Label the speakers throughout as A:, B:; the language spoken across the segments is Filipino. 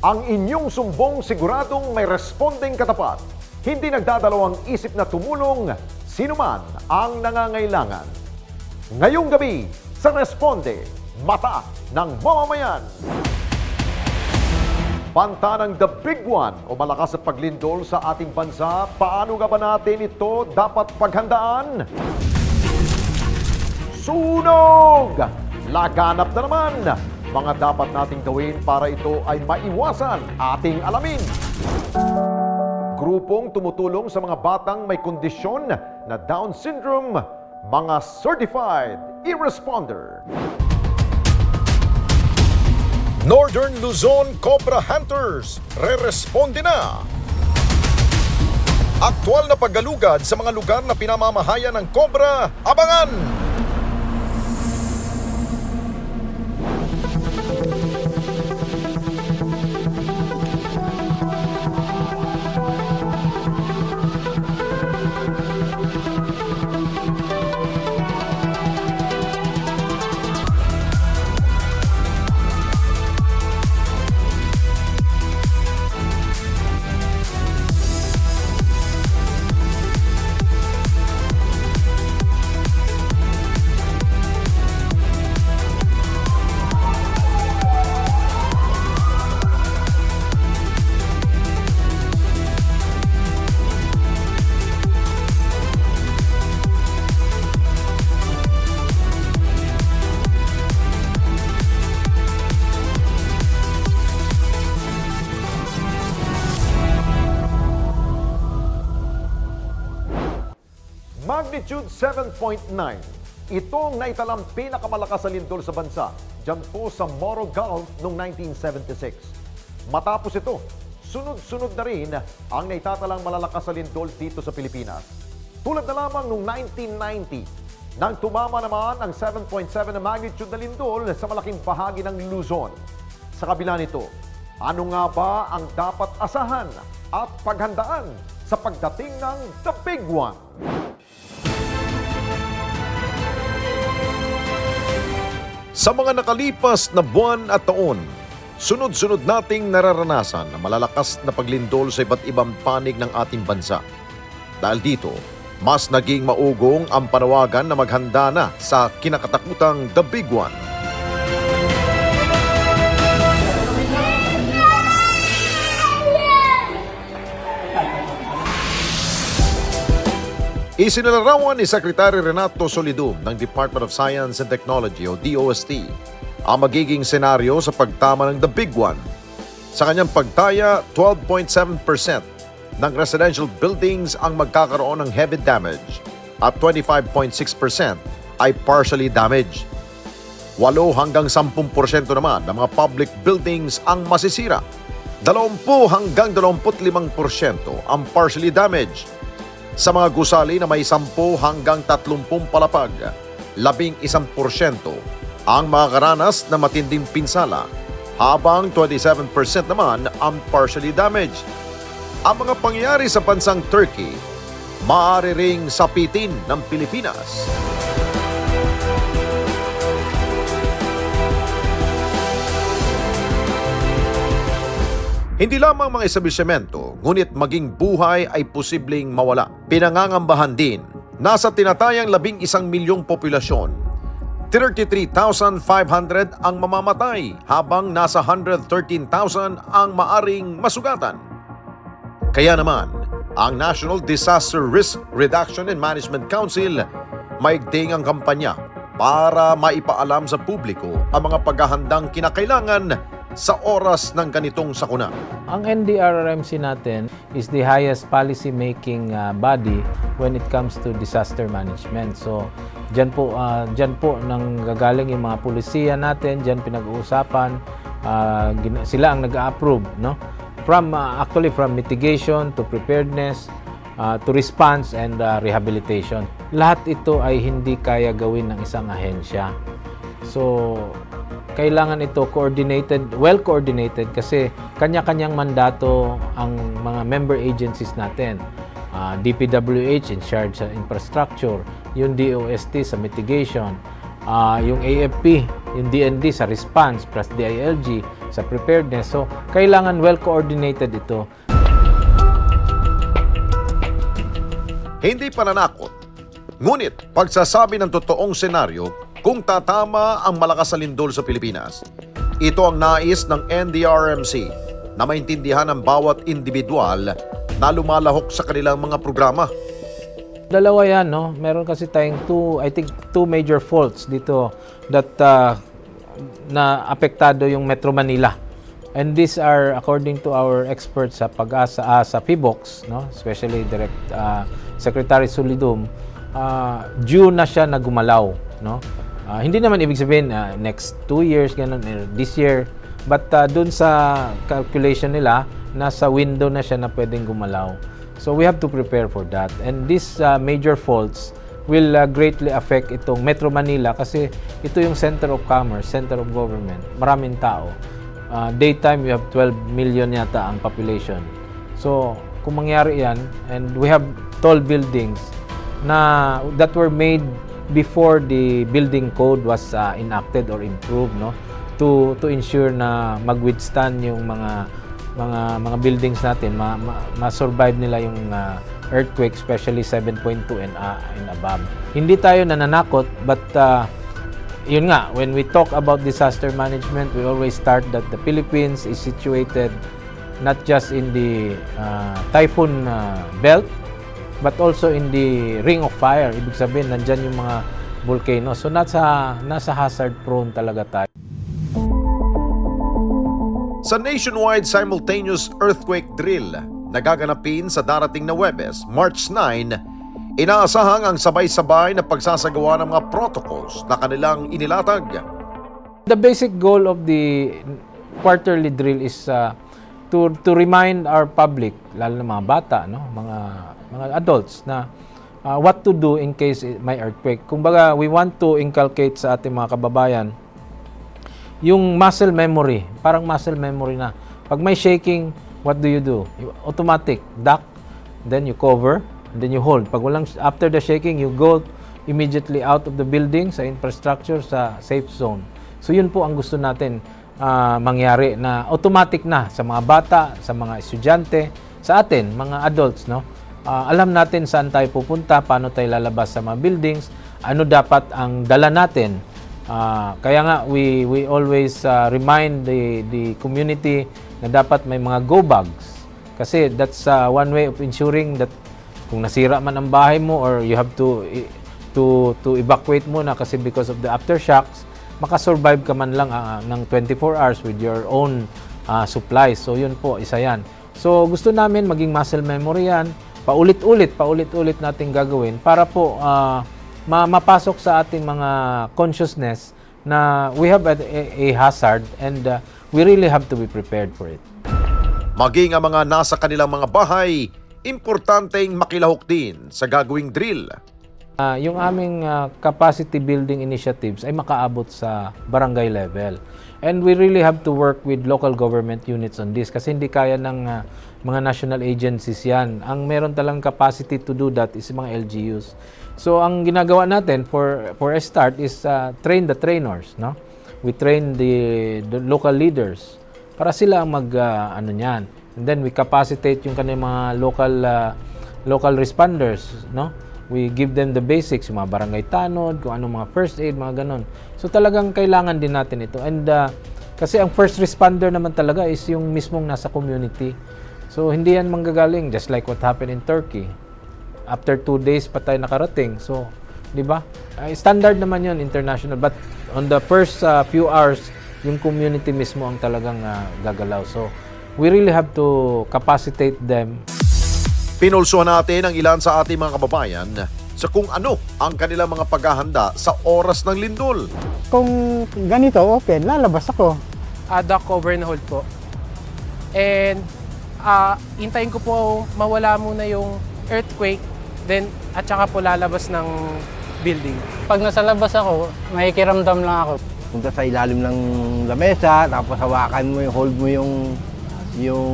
A: Ang inyong sumbong siguradong may responding katapat. Hindi nagdadalawang isip na tumulong sino man ang nangangailangan. Ngayong gabi sa Responde, Mata ng Mamamayan. Banta ng The Big One o malakas sa paglindol sa ating bansa, paano nga ba natin ito dapat paghandaan? Sunog! Laganap na naman! Mga dapat nating gawin para ito ay maiwasan, ating alamin. Grupong tumutulong sa mga batang may kondisyon na Down syndrome, mga certified e-responder.
B: Northern Luzon Cobra Hunters, re-responde na! Aktual na paggalugad sa mga lugar na pinamamahayan ng Cobra, abangan!
A: Magnitude 7.9. Itong naitalang pinakamalakas na lindol sa bansa, dyan po sa Moro Gulf noong 1976. Matapos ito, sunod-sunod na rin ang naitatalang malalakas na lindol dito sa Pilipinas. Tulad na lamang noong 1990, nang tumama naman ang 7.7 na magnitude na lindol sa malaking bahagi ng Luzon. Sa kabila nito, ano nga ba ang dapat asahan at paghandaan sa pagdating ng The Big One?
B: Sa mga nakalipas na buwan at taon, sunod-sunod nating nararanasan ang malalakas na paglindol sa iba't ibang panig ng ating bansa. Dahil dito, mas naging maugong ang panawagan na maghanda na sa kinakatakutang The Big One. Isinalarawan ni Secretary Renato Solidum ng Department of Science and Technology o DOST ang magiging senaryo sa pagtama ng The Big One. Sa kanyang pagtaya, 12.7% ng residential buildings ang magkakaroon ng heavy damage at 25.6% ay partially damaged. 8 hanggang 10% naman ng mga public buildings ang masisira. 20 hanggang 25% ang partially damaged. Sa mga gusali na may 10 hanggang 30 palapag, 11% ang makakaranas na matinding pinsala, habang 27% naman ang partially damaged. Ang mga pangyayari sa bansang Turkey, maaari ring sapitin ng Pilipinas. Hindi lamang mga establishmento, ngunit maging buhay ay posibleng mawala. Pinangangambahan din, nasa tinatayang 11 milyong populasyon, 33,500 ang mamamatay habang nasa 113,000 ang maaring masugatan. Kaya naman, ang National Disaster Risk Reduction and Management Council maigting ang kampanya para maipaalam sa publiko ang mga paghahandang kinakailangan sa oras ng ganitong sakuna.
C: Ang NDRRMC natin is the highest policy-making body when it comes to disaster management. So, dyan po nang gagaling yung mga pulisiya natin, dyan pinag-uusapan, sila ang nag-a-approve, no? From mitigation to preparedness, to response and rehabilitation. Lahat ito ay hindi kaya gawin ng isang ahensya. So, kailangan ito well-coordinated kasi kanya-kanyang mandato ang mga member agencies natin. DPWH in charge sa infrastructure, yung DOST sa mitigation, yung AFP, yung DND sa response, plus DILG sa preparedness. So, kailangan well-coordinated ito.
B: Hindi pananakot, ngunit pagsasabi ng totoong senaryo kung tatama ang malakas na lindol sa Pilipinas. Ito ang nais ng NDRMC na maintindihan ng bawat individual na lumalahok sa kanilang mga programa.
C: Dalawa yan, no? Meron kasi tayong two major faults dito that na apektado yung Metro Manila. And these are, according to our experts sa PAGASA, sa PHIVOLCS, no? Especially Secretary Solidum, due na siya na gumalaw, no? Hindi naman ibig sabihin next 2 years, ganun, this year. But dun sa calculation nila, nasa window na siya na pwedeng gumalaw. So we have to prepare for that. And these major faults will greatly affect itong Metro Manila kasi ito yung center of commerce, center of government. Maraming tao. Daytime, we have 12 million yata ang population. So kung mangyari yan, and we have tall buildings na that were made before the building code was enacted or improved, no, to ensure na mag-withstand yung mga buildings natin, ma-survive nila yung earthquake, especially 7.2 and above. Hindi tayo nananakot, but yun nga, when we talk about disaster management, we always start that the Philippines is situated not just in the typhoon belt, but also in the ring of fire. Ibig sabihin, nandyan yung mga volcano. So nasa hazard prone talaga tayo.
B: Sa nationwide simultaneous earthquake drill na gaganapin sa darating na Huwebes, March 9, inaasahang ang sabay-sabay na pagsasagawa ng mga protocols na kanilang inilatag.
C: The basic goal of the quarterly drill is to remind our public, lalo na mga bata, no, mga adults, na what to do in case may earthquake. Kumbaga, we want to inculcate sa ating mga kababayan yung muscle memory, parang muscle memory na. Pag may shaking, what do? You automatic, duck, then you cover, and then you hold. Pag walang, after the shaking, you go immediately out of the building, sa infrastructure, sa safe zone. So yun po ang gusto natin mangyari, na automatic na sa mga bata, sa mga estudyante, sa atin, mga adults, no? Alam natin saan tayo pupunta, paano tayo lalabas sa mga buildings, ano dapat ang dala natin. Kaya nga we always remind the community na dapat may mga go bags, kasi that's one way of ensuring that kung nasira man ang bahay mo or you have to evacuate muna kasi because of the aftershocks, makasurvive ka man lang ng 24 hours with your own supplies. So yun po, isa yan. So gusto namin maging muscle memory yan, paulit-ulit natin gagawin para po mapasok sa ating mga consciousness na we have a hazard and we really have to be prepared for it.
B: Maging ang mga nasa kanilang mga bahay, importanteng makilahok din sa gagawing drill.
C: Yung aming capacity building initiatives ay makaabot sa barangay level. And we really have to work with local government units on this kasi hindi kaya ng mga national agencies yan. Ang meron talagang capacity to do that is mga LGUs. So ang ginagawa natin for a start is train the trainers, no? We train the local leaders para sila ang ano niyan. And then we capacitate yung kanilang mga local responders, no? We give them the basics, yung mga barangay tanod, kung anong mga first aid, mga ganon. So talagang kailangan din natin ito. And kasi ang first responder naman talaga is yung mismong nasa community. So hindi yan manggagaling, just like what happened in Turkey. After 2 days pa tayo nakarating. So, di ba? Standard naman yun, international. But on the first few hours, yung community mismo ang talagang gagalaw. So, we really have to capacitate them.
B: Pinulsuhan natin ang ilan sa ating mga kababayan sa kung ano ang kanilang mga paghahanda sa oras ng lindol.
D: Kung ganito, open, lalabas ako.
E: Duck cover na hold po. And hintayin ko po mawala muna yung earthquake, then at saka po lalabas ng building.
D: Pag nasa labas ako, makikiramdam lang ako.
F: Punta sa ilalim ng lamesa, tapos hawakan mo, hold mo yung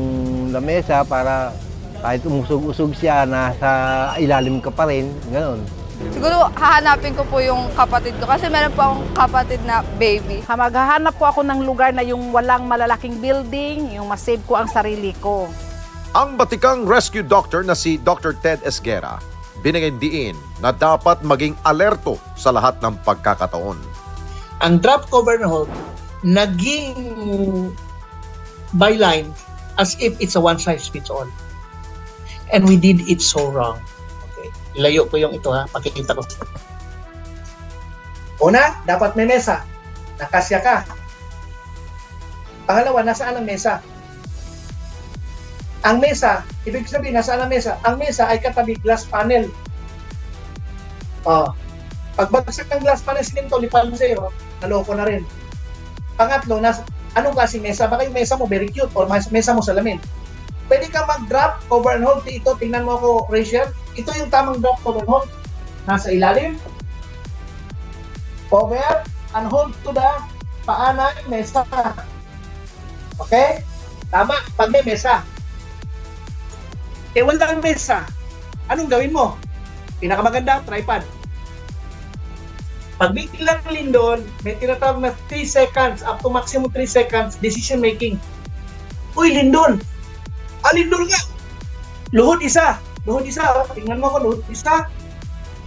F: lamesa para kahit umusog-usog siya, nasa ilalim ka pa rin, gano'n.
G: Siguro hahanapin ko po yung kapatid ko kasi meron po akong kapatid na baby.
H: Maghahanap po ako ng lugar na yung walang malalaking building, yung masave ko ang sarili ko.
B: Ang batikang rescue doctor na si Dr. Ted Esguera, binigyan diin na dapat maging alerto sa lahat ng pagkakataon.
I: Ang drop, cover, and hold, naging byline as if it's a one-size-fits-all. And we did it so wrong. Okay. Ilayo ko yung ito ha, pakikita ko. Una, dapat may mesa. Nakasya ka. Pangalawa, nasaan ang mesa? Ang mesa, ibig sabihin, nasaan ang mesa? Ang mesa ay katabi glass panel. Pagbagsak ng glass panel, sininto, lipan mo sa'yo, naloko na rin. Pangatlo, anong klaseng mesa? Baka yung mesa mo very cute or mesa mo salamin. Pwede ka mag-drop, cover and hold. Ito, tingnan mo ako, Rachel. Ito yung tamang drop, cover and hold. Nasa ilalim. Cover and hold to the paa ng mesa. Okay? Tama, pag may mesa. Wala kang mesa. Anong gawin mo? Pinakamaganda, tripod. Pag biglang lindol, may tinatawag na 3 seconds, up to maximum 3 seconds, decision making. Uy, lindol! Lindol nga! Luhod isa! Luhod isa, tingnan mo ako, luhod isa.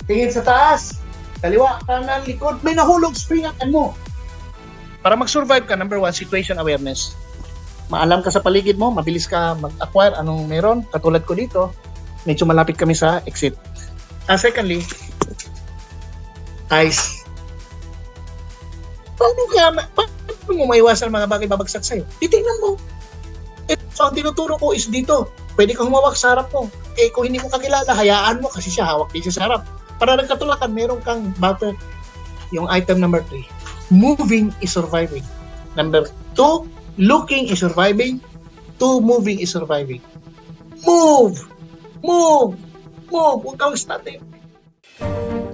I: Tingin sa taas, kaliwa, kanan, likod, may nahulog, springan mo. Para mag-survive ka, number 1, situation awareness. Maalam ka sa paligid mo, mabilis ka mag-acquire anong meron. Katulad ko dito, medyo malapit kami sa exit. Secondly, eyes. Paano mo maiwasan mga bagay babagsak sa'yo? Titingnan mo. So, ang tinuturo ko is dito. Pwede kang humawak sa harap mo. Kung hindi mo kakilala, hayaan mo kasi siya hawak din siya sa harap. Para nagkatulakan, meron kang battle. Yung item number 3. Moving is surviving. Number 2, looking is surviving. 2, moving is surviving. Move! Move! Move! Huwag kang static.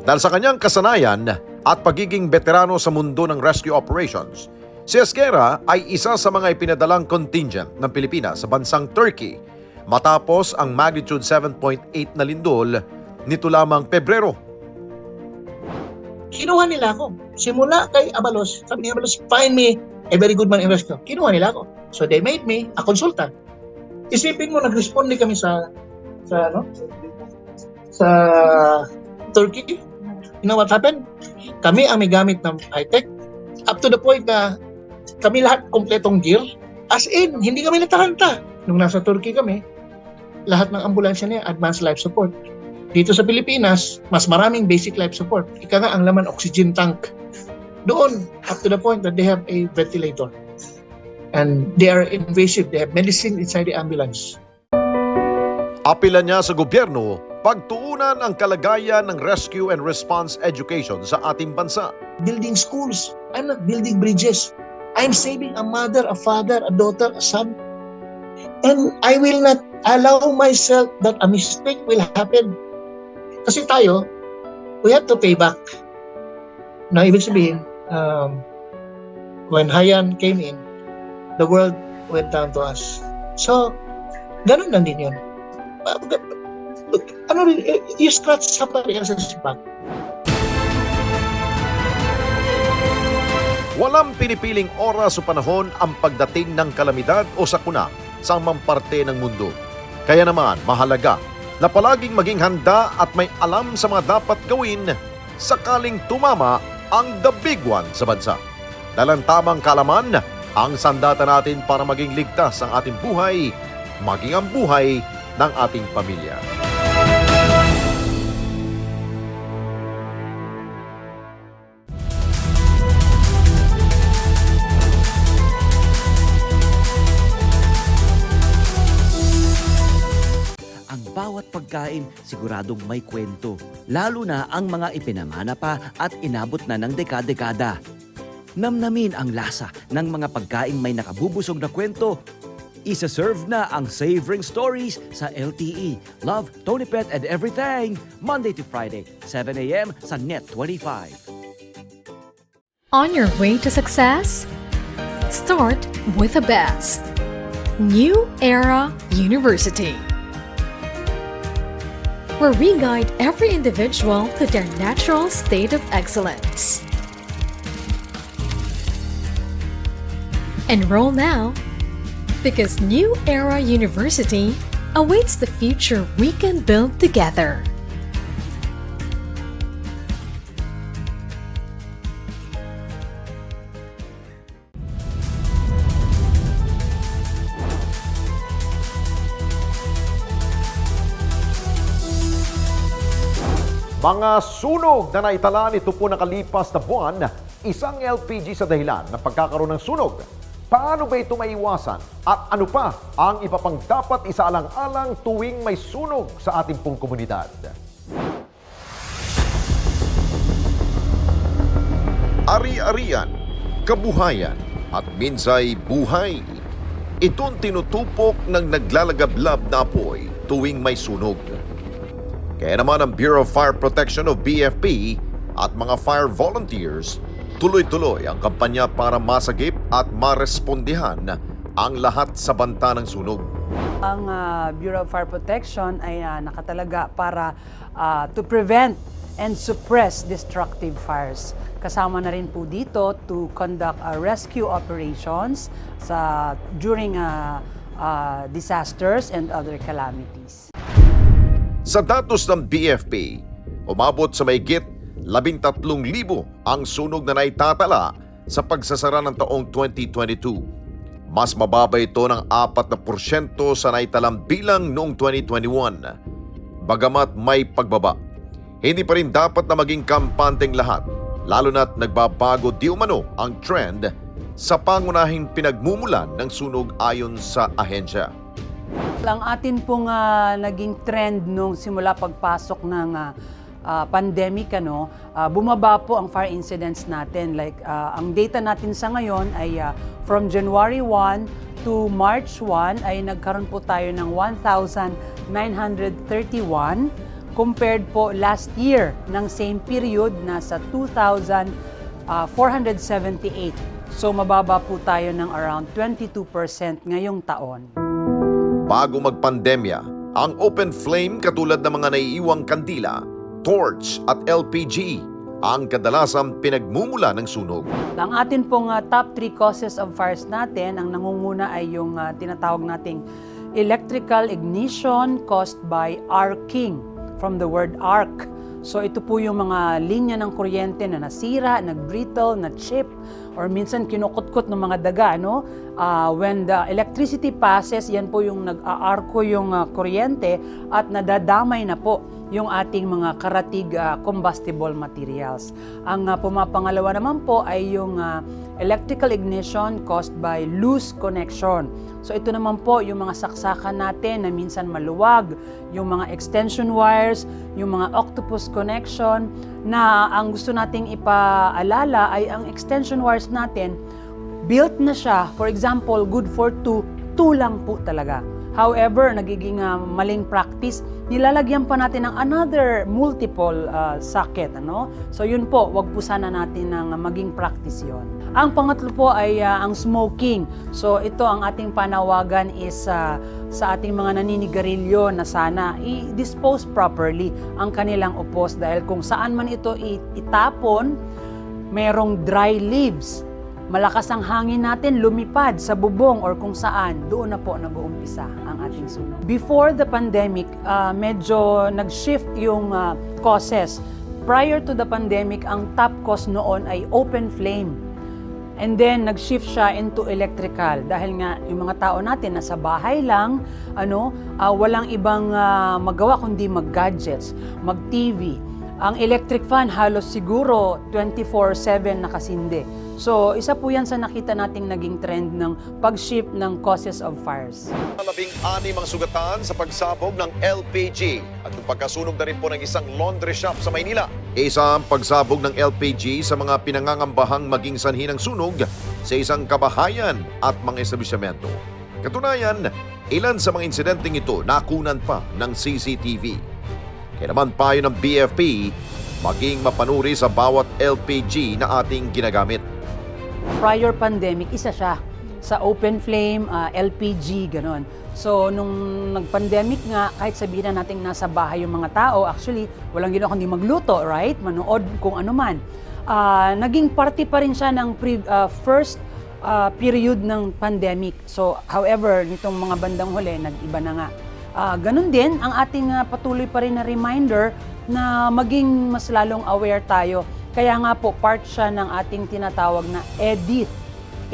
B: Dahil sa kanyang kasanayan at pagiging veterano sa mundo ng rescue operations, si Esguera ay isa sa mga ipinadalang contingent ng Pilipinas sa bansang Turkey matapos ang magnitude 7.8 na lindol nito lamang Pebrero.
I: Kinuha nila ako. Simula kay Abalos, sabi ni Abalos, find me a very good man in rescue. Kinuha nila ako. So they made me a consultant. Isipin mo, nag-responde kami sa Turkey. You know what happened? Kami ang may gamit ng high-tech up to the point na kami lahat kompletong gear. As in, hindi kami nataranta. Nung nasa Turkey kami, lahat ng ambulansya niya, advanced life support. Dito sa Pilipinas, mas maraming basic life support. Ika nga ang laman oxygen tank. Doon, up to the point that they have a ventilator. And they are invasive. They have medicine inside the ambulance.
B: Apila niya sa gobyerno, pagtuunan ang kalagayan ng rescue and response education sa ating bansa.
I: Building schools. I'm not building bridges. I'm saving a mother, a father, a daughter, a son. And I will not allow myself that a mistake will happen. Kasi tayo, we have to pay back. Na ibig sabihin, when Haiyan came in, the world went down to us. So, ganun lang din yun. You scratch somebody else's back.
B: Walang pinipiling oras o panahon ang pagdating ng kalamidad o sakuna sa amang parte ng mundo. Kaya naman, mahalaga na palaging maging handa at may alam sa mga dapat gawin sakaling tumama ang the big one sa bansa. Dahil ang tamang kalaman, ang sandata natin para maging ligtas ang ating buhay, maging ang buhay ng ating pamilya.
J: Bawat pagkain siguradong may kwento, lalo na ang mga ipinamana pa at inabot na ng dekada-dekada. Namnamin ang lasa ng mga pagkaing may nakabubusog na kwento. Isa-serve na ang Savoring Stories sa LTE. Love, Tony Pet and Everything. Monday to Friday, 7 a.m. sa Net 25.
K: On your way to success? Start with the best. New Era University. where we guide every individual to their natural state of excellence. Enroll now, because New Era University awaits the future we can build together.
A: Mga sunog na naitala nito po nakalipas na buwan, isang LPG sa dahilan ng pagkakaroon ng sunog. Paano ba ito maiwasan? At ano pa ang iba pang dapat isaalang-alang tuwing may sunog sa ating pong komunidad?
B: Ari-arian, kabuhayan at minsay buhay. Itong tinutupok ng naglalagablab na apoy tuwing may sunog. Kaya naman ang Bureau of Fire Protection o BFP at mga fire volunteers tuloy-tuloy ang kampanya para masagip at marespondihan ang lahat sa banta ng sunog.
L: Ang Bureau of Fire Protection ay nakatalaga para to prevent and suppress destructive fires. Kasama na rin po dito to conduct rescue operations during disasters and other calamities.
B: Sa datos ng BFP, umabot sa mahigit 13,000 ang sunog na naitatala sa pagsasara ng taong 2022. Mas mababa ito ng 4% sa naitalang bilang noong 2021. Bagamat may pagbaba, hindi pa rin dapat na maging kampanteng lahat, lalo na't nagbabago di umano ang trend sa pangunahing pinagmumulan ng sunog ayon sa ahensya.
L: Ang atin pong naging trend nung simula pagpasok ng pandemic, bumaba po ang fire incidents natin. Like, ang data natin sa ngayon ay from January 1 to March 1 ay nagkaroon po tayo ng 1,931 compared po last year ng same period nasa 2,478. So mababa po tayo ng around 22% ngayong taon.
B: Bago magpandemya, ang open flame katulad ng mga naiiwang kandila, torch at LPG ang kadalasang pinagmumula ng sunog.
L: Ang atin pong top 3 causes of fires natin, ang nangunguna ay yung tinatawag nating electrical ignition caused by arcing, from the word arc. So ito po yung mga linya ng kuryente na nasira, nag-brittle, na-chip, or minsan kinukutkot ng mga daga. When the electricity passes, yan po yung nag-aarko yung kuryente at nadadamay na po yung ating mga karatig combustible materials. Ang pumapangalawa naman po ay yung electrical ignition caused by loose connection. So ito naman po yung mga saksakan natin na minsan maluwag, yung mga extension wires, yung mga octopus connection, na ang gusto nating ipaalala ay ang extension wires natin, built na siya, for example, good for 2 lang po talaga. However, nagiging maling practice, nilalagyan pa natin ng another multiple socket. So yun po, wag po sana natin ng maging practice yon. Ang pangatlo po ay ang smoking. So ito ang ating panawagan is sa ating mga naninigarilyo na sana i-dispose properly ang kanilang upos, dahil kung saan man ito itapon, merong dry leaves. Malakas ang hangin natin, lumipad sa bubong or kung saan, doon na po nag-uumpisa ang ating sunog. Before the pandemic, medyo nag-shift yung causes. Prior to the pandemic, ang top cause noon ay open flame. And then, nag-shift siya into electrical. Dahil nga, yung mga tao natin nasa bahay lang, walang ibang magawa kundi mag-gadgets, mag-TV. Ang electric fan halos siguro 24/7 nakasindi. So, isa po yan sa nakita nating naging trend ng pag-shift ng causes of fires.
B: 16 ang sugatan sa pagsabog ng LPG at yung pagkasunog na rin po ng isang laundry shop sa Maynila. Isa ang pagsabog ng LPG sa mga pinangangambahang maging sanhi ng sunog sa isang kabahayan at mga establishmento. Katunayan, ilan sa mga insidenteng ito nakunan pa ng CCTV. Kaya naman payo ng BFP, maging mapanuri sa bawat LPG na ating ginagamit.
L: Prior pandemic, isa siya. sa open flame, LPG, ganon. So, nung nag-pandemic nga, kahit sabihin na natin nasa bahay yung mga tao, actually, walang ginawa kundi magluto, right? Manood kung ano man. Naging party pa rin siya ng first period ng pandemic. So, however, nitong mga bandang huli, nag-iba na nga. Ganun din, ang ating patuloy pa rin na reminder na maging mas lalong aware tayo. Kaya nga po, part siya ng ating tinatawag na EDIT,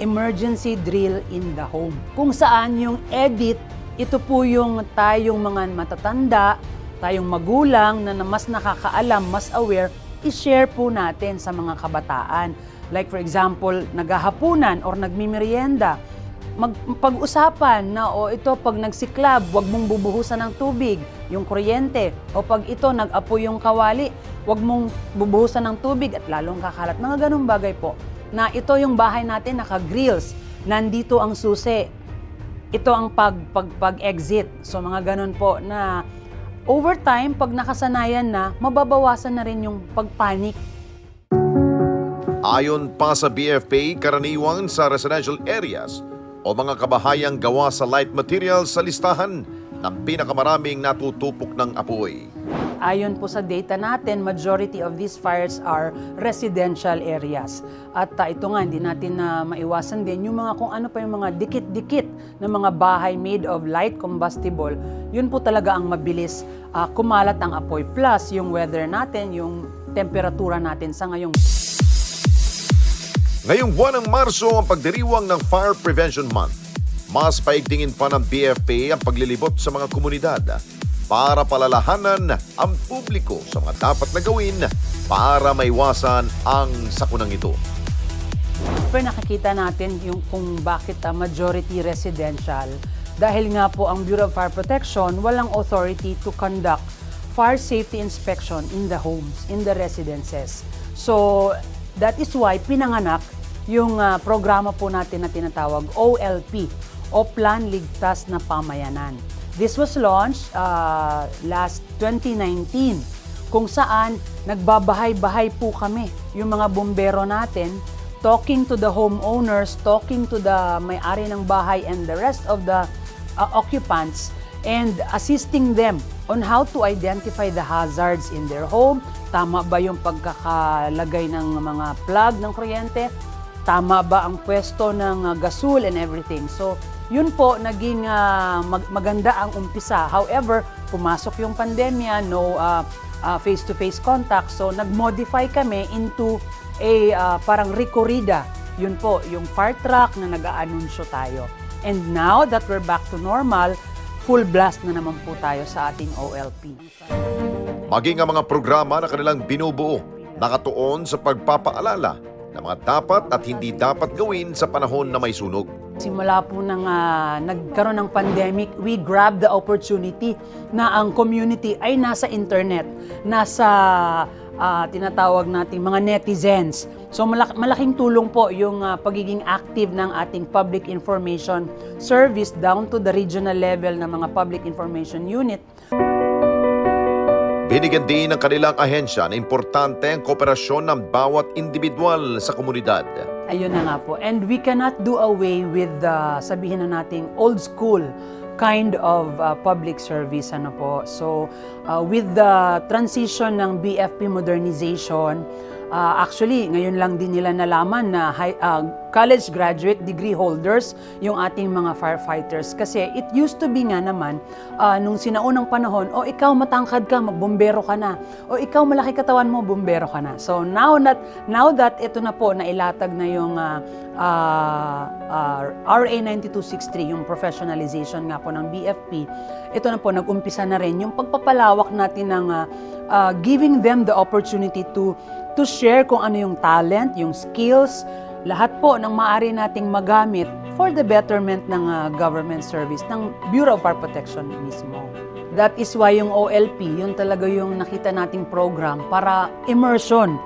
L: Emergency Drill in the Home. Kung saan yung EDIT, ito po yung tayong mga matatanda, tayong magulang na mas nakakaalam, mas aware, i-share po natin sa mga kabataan. Like for example, naghahapunan or nagmimerienda, pag-usapan na ito pag nagsiklab, wag mong bubuhusan ng tubig, yung kuryente. O pag ito nag-apoy yung kawali, wag mong bubuhusan ng tubig at lalong kakalat. Mga ganung bagay po. Na ito yung bahay natin naka-grills, nandito ang susi. Ito ang pag-exit. So mga ganun po na over time, pag nakasanayan na, mababawasan na rin yung pagpanik.
B: Ayon pa sa BFP, karaniwang sa residential areas o mga kabahayang gawa sa light materials sa listahan ng pinakamaraming natutupok ng apoy.
L: Ayon po sa data natin, majority of these fires are residential areas. At ito nga, hindi natin na maiwasan din yung mga kung ano pa yung mga dikit-dikit na mga bahay made of light combustible, yun po talaga ang mabilis kumalat ang apoy. Plus, yung weather natin, yung temperatura natin sa ngayong...
B: Ngayong buwan ng Marso ang pagdiriwang ng Fire Prevention Month. Mas paigtingin pa ng BFP ang paglilibot sa mga komunidad para palalahanan ang publiko sa mga dapat na gawin para maiwasan ang sakunang ito.
L: Pero nakikita natin yung kung bakit majority residential. Dahil nga po ang Bureau of Fire Protection walang authority to conduct fire safety inspection in the homes, in the residences. So that is why pinanganak yung programa po natin na tinatawag OLP o Plan Ligtas na Pamayanan. This was launched last 2019 kung saan nagbabahay-bahay po kami yung mga bumbero natin, talking to the homeowners, talking to the may-ari ng bahay and the rest of the occupants and assisting them on how to identify the hazards in their home. Tama ba yung pagkakalagay ng mga plug ng kuryente? Tama ba ang pwesto ng gasol and everything? So, yun po, naging maganda ang umpisa. However, pumasok yung pandemya, no face-to-face contact. So, nag-modify kami into a parang recorrida. Yun po, yung fire truck na nag-aanunsyo tayo. And now that we're back to normal, full blast na naman po tayo sa ating OLP.
B: Maging ang mga programa na kanilang binubuo, nakatuon sa pagpapaalala ng mga dapat at hindi dapat gawin sa panahon na may sunog.
L: Simula po nang nagkaroon ng pandemic, we grabbed the opportunity na ang community ay nasa internet, nasa tinatawag nating mga netizens. So malaking tulong po yung pagiging active ng ating public information service down to the regional level ng mga public information unit.
B: Binigyan din ng kanilang ahensya na importante ang kooperasyon ng bawat individual sa komunidad.
L: Ayun na nga po. And we cannot do away with the, sabihin na nating, old school kind of public service. Ano po. So, with the transition ng BFP modernization, actually, ngayon lang din nila nalaman na college graduate degree holders yung ating mga firefighters. Kasi it used to be nga naman, nung sinaunang panahon, ikaw matangkad ka, magbombero ka na. O ikaw malaki katawan mo, bombero ka na. So now that ito na po, nailatag na yung RA 9263, yung professionalization nga po ng BFP, ito na po, nag-umpisa na rin yung pagpapalawak natin ng giving them the opportunity to share kung ano yung talent, yung skills, lahat po ng maaari nating magamit for the betterment ng government service, ng Bureau of Fire Protection mismo. That is why yung OLP, yun talaga yung nakita nating program para immersion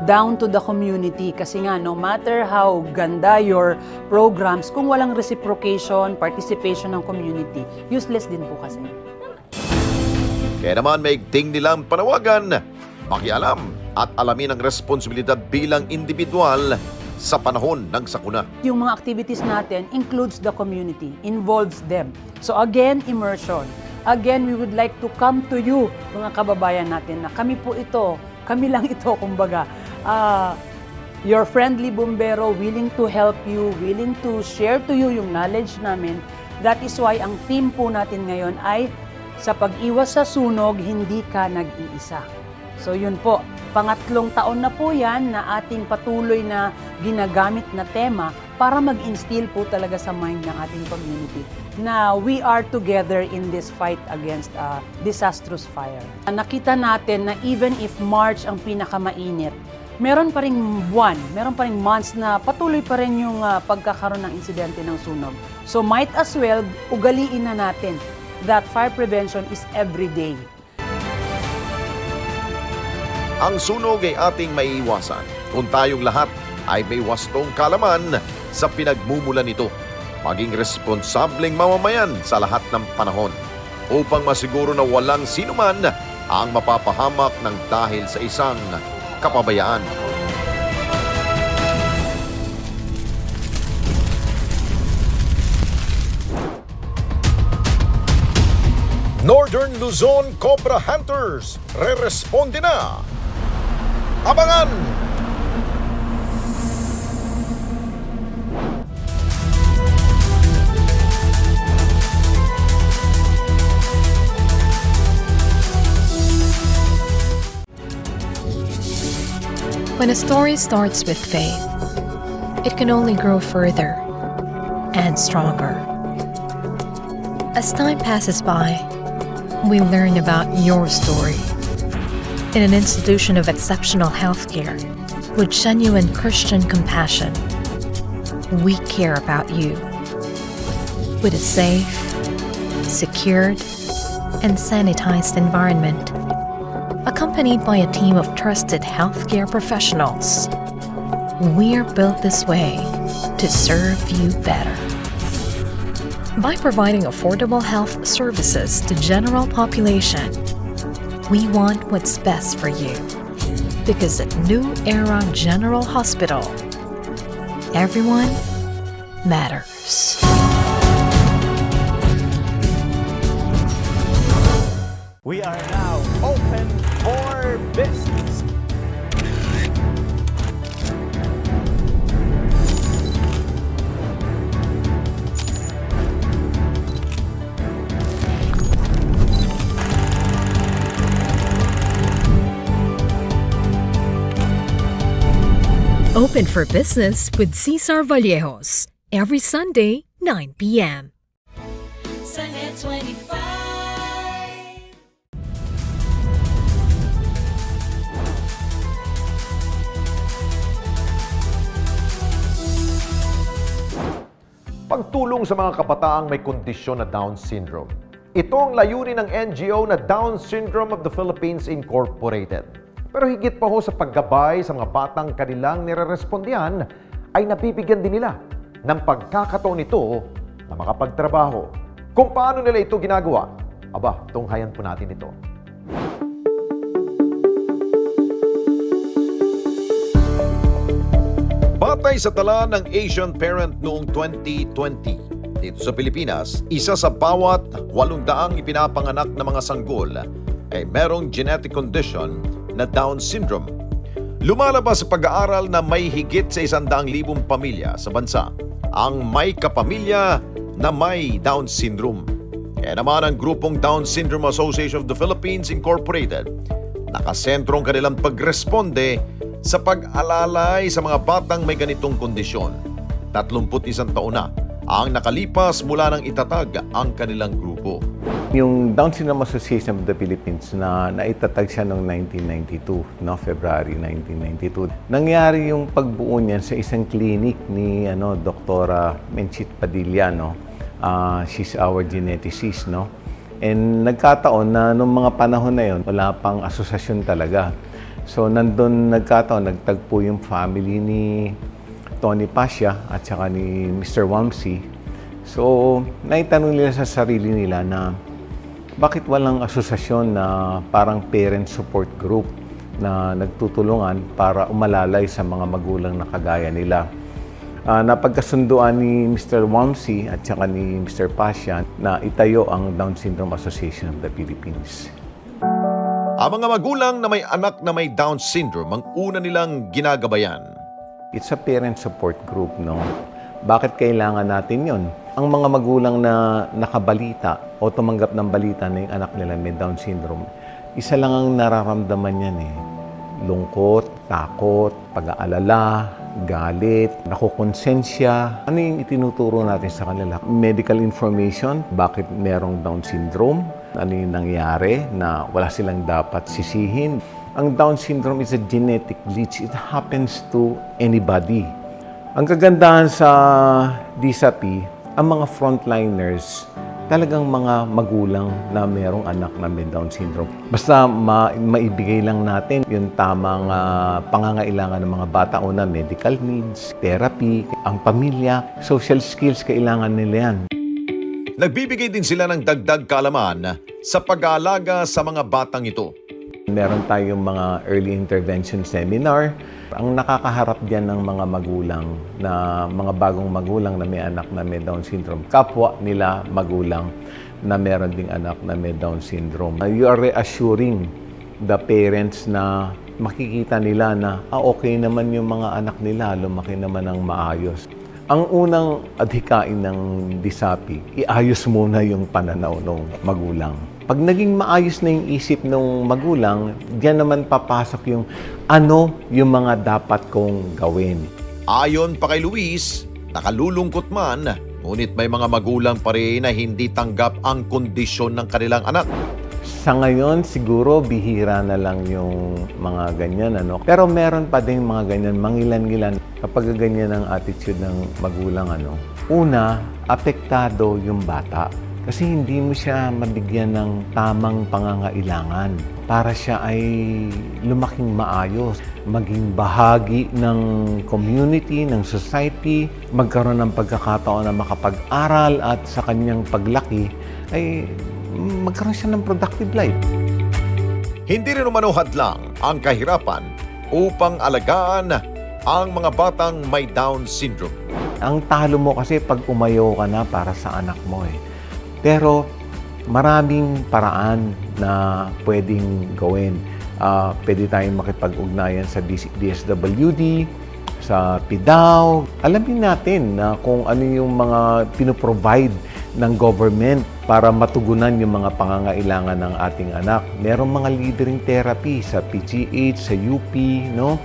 L: down to the community. Kasi nga, no matter how ganda your programs, kung walang reciprocation, participation ng community, useless din po kasi.
B: Kaya naman may igting nilang panawagan, makialam at alamin ang responsibilidad bilang individual sa panahon ng sakuna.
L: Yung mga activities natin includes the community, involves them. So again, immersion. Again, we would like to come to you, mga kababayan natin, na kami po ito, kami lang ito, kumbaga. Your friendly bumbero, willing to help you, willing to share to you yung knowledge namin. That is why ang theme po natin ngayon ay sa pag-iwas sa sunog, hindi ka nag-iisa. So yun po, pangatlong taon na po yan na ating patuloy na ginagamit na tema para mag-instill po talaga sa mind ng ating community na we are together in this fight against disastrous fire. Nakita natin na even if March ang pinakamainit, meron pa ring buwan, meron pa ring months na patuloy pa rin yung pagkakaroon ng insidente ng sunog. So might as well, ugaliin na natin that fire prevention is every day.
B: Ang sunog ay ating maiiwasan kung tayong lahat ay may wastong kalaman sa pinagmumulan nito. Maging responsableng mamamayan sa lahat ng panahon upang masiguro na walang sinuman ang mapapahamak ng dahil sa isang kapabayaan. Northern Luzon Cobra Hunters re-responde na. Abangan!
K: When a story starts with faith, it can only grow further and stronger. As time passes by, we learn about your story. In an institution of exceptional healthcare, with genuine Christian compassion, we care about you. With a safe, secured, and sanitized environment, accompanied by a team of trusted healthcare professionals, we're built this way to serve you better. By providing affordable health services to general population, we want what's best for you. Because at New Era General Hospital, everyone matters.
M: We are now open for business.
K: Open for Business with Cesar Vallejos, every Sunday, 9 p.m.
N: Sunday 25.
A: Pagtulong sa mga kabataang may kondisyon na Down syndrome. Ito ang layunin ng NGO na Down Syndrome of the Philippines Incorporated. Pero higit pa ho sa paggabay sa mga batang kanilang nirerespondihan, ay nabibigyan din nila ng pagkakataon ito na makapagtrabaho. Kung paano nila ito ginagawa, tunghayan po natin ito.
B: Batay sa tala ng Asian Parent noong 2020, dito sa Pilipinas, isa sa bawat 800 ipinapanganak na mga sanggol ay merong genetic condition na Down syndrome. Lumalabas sa pag-aaral na may higit sa 100,000 pamilya sa bansa ang may kapamilya na may Down syndrome. Kaya naman ang grupong Down Syndrome Association of the Philippines Incorporated nakasentrong kanilang pagresponde sa pag-alalay sa mga batang may ganitong kondisyon. 31 taon na ang nakalipas mula nang itatag ang kanilang grupo.
F: Yung Down Syndrome Association of the Philippines na naitatag siya noong 1992, February 1992. Nangyari yung pagbuo niyan sa isang clinic ni Dr. Menchit Padilla, she's our geneticist, And nagkataon na nung mga panahon na yon, wala pang asosasyon talaga. So nandun nagtagpo yung family ni Tony Pasha at saka ni Mr. Wamsi. So naitanong nila sa sarili nila na bakit walang asosasyon na parang parent support group na nagtutulungan para umalalay sa mga magulang na kagaya nila. Napagkasunduan ni Mr. Wamsi at saka ni Mr. Pasha na itayo ang Down Syndrome Association of the Philippines.
B: Ang mga magulang na may anak na may Down syndrome ang una nilang ginagabayan.
F: It's a parent support group, no? Bakit kailangan natin yon? Ang mga magulang na nakabalita o tumanggap ng balita na yung anak nila may Down syndrome, isa lang ang nararamdaman yan eh. Lungkot, takot, pag-aalala, galit, nakukonsensya. Ano yung itinuturo natin sa kanila? Medical information, bakit merong Down syndrome? Ano yung nangyari na wala silang dapat sisihin? Ang Down syndrome is a genetic glitch. It happens to anybody. Ang kagandahan sa DSAPI, ang mga frontliners, talagang mga magulang na merong anak na may Down syndrome. Basta maibigay lang natin yung tamang pangangailangan ng mga bata. Una, medical needs, therapy, ang pamilya, social skills, kailangan nila yan.
B: Nagbibigay din sila ng dagdag kaalaman sa pag-aalaga sa mga batang ito.
F: Meron tayong mga early intervention seminar. Ang nakakaharap diyan ng mga magulang, na mga bagong magulang na may anak na may Down syndrome, kapwa nila magulang na meron ding anak na may Down syndrome. You are reassuring the parents na makikita nila na okay naman yung mga anak nila, lumaki naman ng maayos. Ang unang adhikain ng DSAPI, iayos muna yung pananaw ng magulang. Pag naging maayos na yung isip ng magulang, diyan naman papasok yung ano yung mga dapat kong gawin.
B: Ayon pa kay Luis, nakalulungkot man, ngunit may mga magulang pa rin na hindi tanggap ang kondisyon ng kanilang anak.
F: Sa ngayon, siguro bihira na lang yung mga ganyan. Pero meron pa din mga ganyan, mangilan-ngilan. Kapag ganyan ang attitude ng magulang, una, apektado yung bata. Kasi hindi mo siya mabigyan ng tamang pangangailangan para siya ay lumaking maayos, maging bahagi ng community, ng society, magkaroon ng pagkakataon na makapag-aral at sa kanyang paglaki ay magkaroon siya ng productive life.
B: Hindi rin umano hadlang ang kahirapan upang alagaan ang mga batang may Down syndrome.
F: Ang talo mo kasi pag umayaw ka na para sa anak mo eh. Pero maraming paraan na pwedeng gawin. Pwede tayong makipag-ugnayan sa DSWD, sa PDAW. Alamin natin na kung ano yung mga pinoprovide ng government para matugunan yung mga pangangailangan ng ating anak. Merong mga leadering therapy sa PGH, sa UP, no?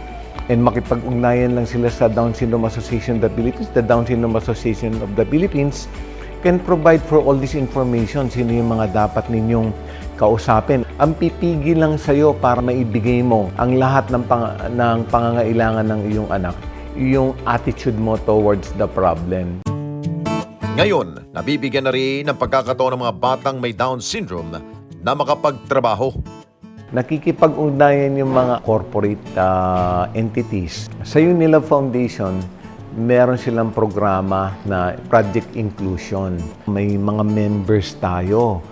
F: And makipag-ugnayan lang sila sa Down Syndrome Association of the Philippines. The Down Syndrome Association of the Philippines can provide for all this information. Sino yung mga dapat ninyong kausapin. Ang pipigil lang sa'yo para maibigay mo ang lahat ng pangangailangan ng iyong anak, yung attitude mo towards the problem.
B: Ngayon, nabibigyan na rin ng pagkakataon ng mga batang may Down syndrome na makapagtrabaho.
F: Nakikipag-ugnayan yung mga corporate entities. Sa Unilove Foundation, meron silang programa na Project Inclusion. May mga members tayo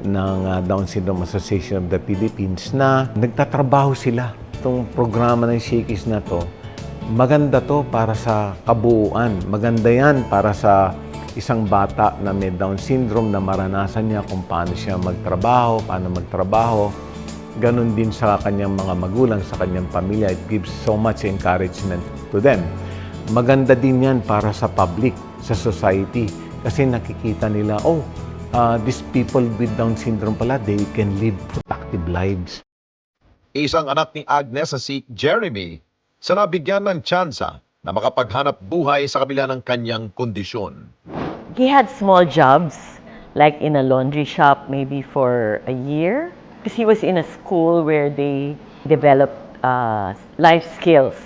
F: ng Down Syndrome Association of the Philippines na nagtatrabaho sila. Itong programa ng Shakey's na to, maganda to para sa kabuuan. Maganda yan para sa isang bata na may Down syndrome na maranasan niya kung paano siya magtrabaho, paano magtrabaho. Ganon din sa kanyang mga magulang, sa kanyang pamilya. It gives so much encouragement to them. Maganda din yan para sa public, sa society. Kasi nakikita nila, these people with Down syndrome pala, they can live productive lives.
B: Isang anak ni Agnes na si Jeremy sa nabigyan ng tsansa na makapaghanap buhay sa kabila ng kanyang kondisyon.
O: He had small jobs, like in a laundry shop maybe for a year. Because he was in a school where they developed life skills.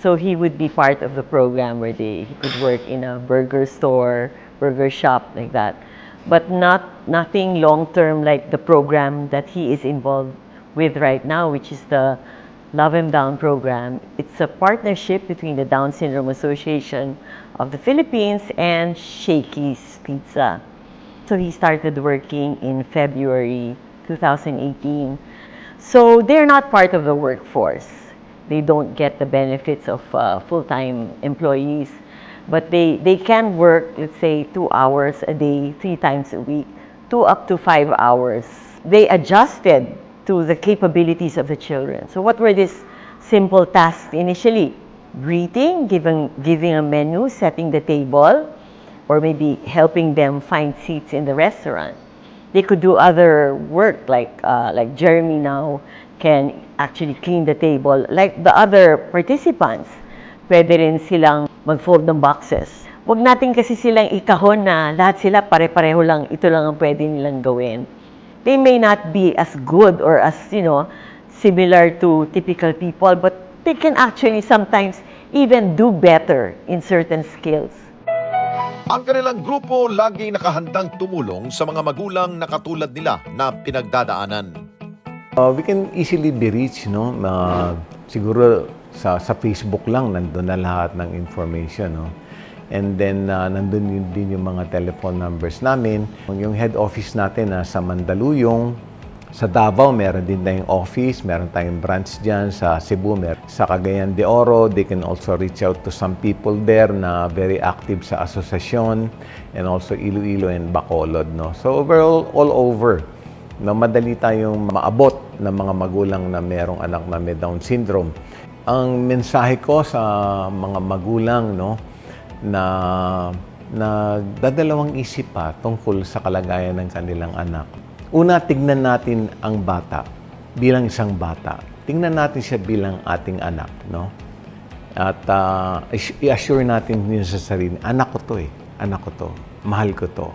O: So he would be part of the program where he could work in a burger store, burger shop, like that. But nothing long-term like the program that he is involved with right now, which is the Love and Down program. It's a partnership between the Down Syndrome Association of the Philippines and Shakey's Pizza. So he started working in February 2018. So they're not part of the workforce. They don't get the benefits of full-time employees, but they can work, let's say, 2 hours a day, 3 times a week, 2 up to 5 hours. They adjusted to the capabilities of the children. So what were these simple tasks initially? Greeting, giving a menu, setting the table, or maybe helping them find seats in the restaurant. They could do other work like Jeremy now can actually clean the table. Like the other participants, pwede rin silang mag-fold ng boxes. Huwag natin kasi silang ikahon na lahat sila pare-pareho lang, ito lang ang pwede nilang gawin. They may not be as good or as, similar to typical people, but they can actually sometimes even do better in certain skills.
B: Ang kanilang grupo laging nakahandang tumulong sa mga magulang na katulad nila na pinagdadaanan.
F: We can easily be reached, no? Siguro sa Facebook lang nandun na lahat ng information, no? And then nandun din yung mga telephone numbers namin. Yung head office natin sa Mandaluyong, sa Davao meron din tayong office, meron tayong branch dyan sa Cebu, sa Cagayan de Oro. They can also reach out to some people there na very active sa asosasyon, and also Iloilo and Bacolod, no? So we're all over. Na madali tayong maabot ng mga magulang na merong anak na may Down syndrome. Ang mensahe ko sa mga magulang, no, na dadalawang isip pa tungkol sa kalagayan ng kanilang anak. Una, tignan natin ang bata bilang isang bata. Tingnan natin siya bilang ating anak, no? At i-assure natin yun sa sarili, anak ko to anak ko to, mahal ko to.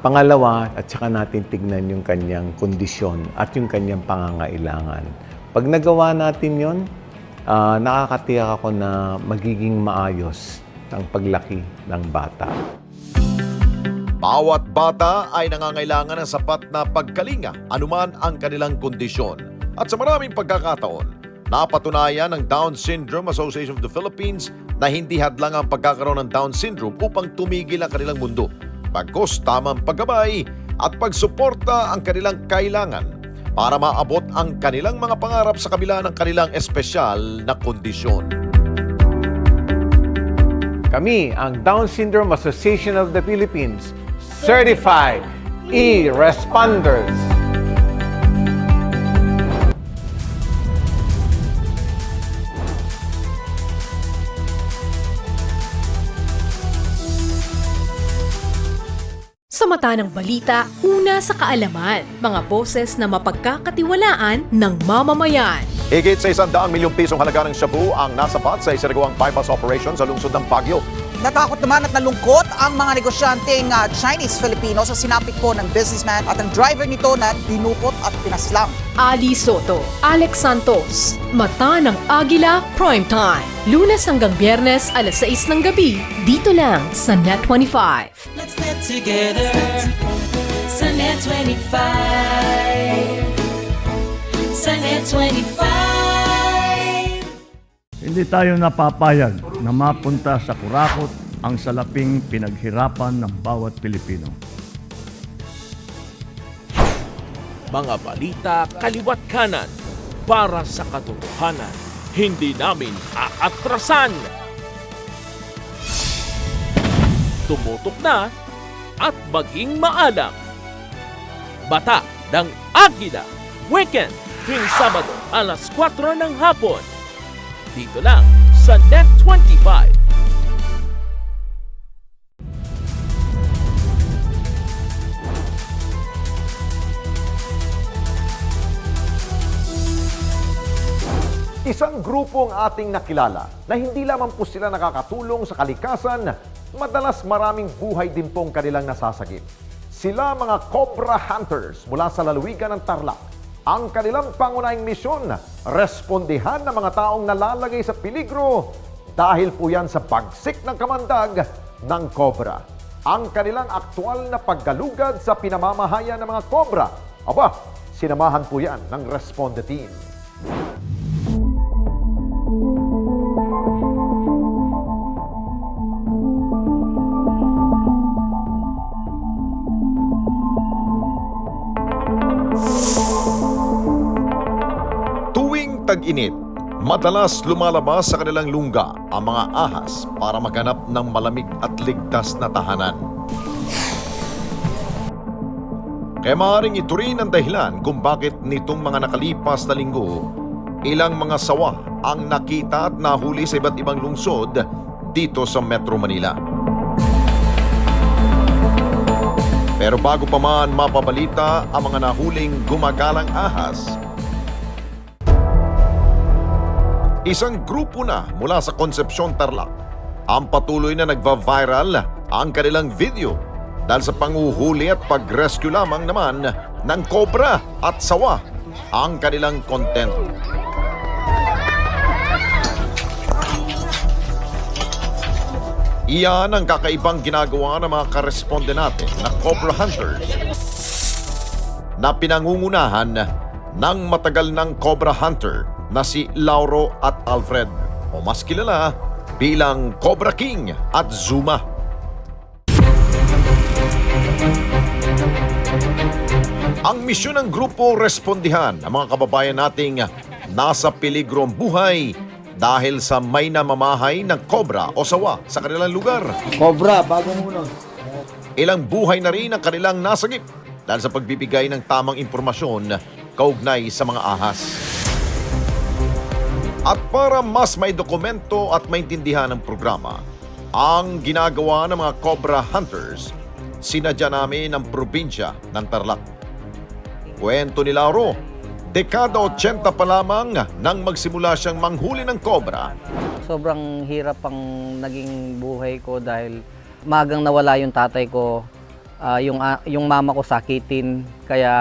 F: Pangalawa, at saka natin tignan yung kanyang kondisyon at yung kanyang pangangailangan. Pag nagawa natin yon, nakakatiyak ako na magiging maayos ang paglaki ng bata.
B: Bawat bata ay nangangailangan ng sapat na pagkalinga anuman ang kanilang kondisyon. At sa maraming pagkakataon, napatunayan ng Down Syndrome Association of the Philippines na hindi hadlang ang pagkakaroon ng Down syndrome upang tumigil ang kanilang mundo. Bagkus tamang paggabay at pagsuporta ang kanilang kailangan para maabot ang kanilang mga pangarap sa kabila ng kanilang espesyal na kondisyon.
F: Kami, ang Down Syndrome Association of the Philippines, Certified E-Responders.
P: Sa mata ng balita, una sa kaalaman, mga boses na mapagkakatiwalaan ng mamamayan.
A: Higit sa 100 milyong pisong halaga ng shabu ang nasapat sa isinagawang bypass operation sa lungsod ng Baguio.
Q: Natakot naman at nalungkot ang mga negosyanteng Chinese-Filipino sa sinapit po ng businessman at ang driver nito na dinukot at pinaslang.
P: Ali Soto, Alex Santos, Mata ng Agila Primetime. Lunes hanggang Biyernes, alas 6 ng gabi, dito lang sa Net25.
N: Let's get together sa Net25. Sa Net25.
R: Hindi tayo napapayag na mapunta sa kurakot ang salaping pinaghirapan ng bawat Pilipino.
S: Mga balita kaliwat kanan para sa katotohanan. Hindi namin aatrasan. Tumutok na at maging maalam. Bata ng Agila. Weekend tuwing Sabado alas 4 ng hapon. Dito lang sa Net25.
A: Isang grupo ang ating nakilala na hindi lamang po sila nakakatulong sa kalikasan, madalas maraming buhay din pong kanilang nasasagip. Sila mga Cobra Hunters mula sa lalawigan ng Tarlac. Ang kanilang pangunahing misyon, respondihan ng mga taong nalalagay sa peligro dahil po yan sa pagsik ng kamandag ng Cobra. Ang kanilang aktual na paggalugad sa pinamamahayan ng mga Cobra. Aba, sinamahan po yan ng Responde Team.
B: tag-init, madalas lumalabas sa kanilang lungga ang mga ahas para maghanap ng malamig at ligtas na tahanan. Kaya maaaring ito rin ang dahilan kung bakit nitong mga nakalipas na linggo, ilang mga sawa ang nakita at nahuli sa iba't ibang lungsod dito sa Metro Manila. Pero bago pa man mapabalita ang mga nahuling gumagalang ahas, isang grupo na mula sa Concepcion, Tarlac ang patuloy na nagva-viral ang kanilang video dahil sa panguhuli at pag-rescue lamang naman ng cobra at sawa ang kanilang content. Iyan ang kakaibang ginagawa ng mga karesponde natin na Cobra Hunters na pinangungunahan ng matagal ng Cobra Hunter na si Lauro at Alfred o mas kilala bilang Cobra King at Zuma. Ang misyon ng grupo respondihan ang mga kababayan nating nasa peligro ang buhay dahil sa may namamahay ng cobra o sawa sa kanilang lugar.
T: Cobra, bago muna.
B: Ilang buhay na rin ang kanilang nasagip dahil sa pagbibigay ng tamang impormasyon kaugnay sa mga ahas. At para mas may dokumento at maintindihan ng programa, ang ginagawa ng mga Cobra Hunters, sinadya namin ang probinsya ng Tarlac. Kwento ni Lauro, dekada 80 pa lamang nang magsimula siyang manghuli ng cobra.
U: Sobrang hirap ang naging buhay ko dahil magang nawala yung tatay ko, yung mama ko sakitin, kaya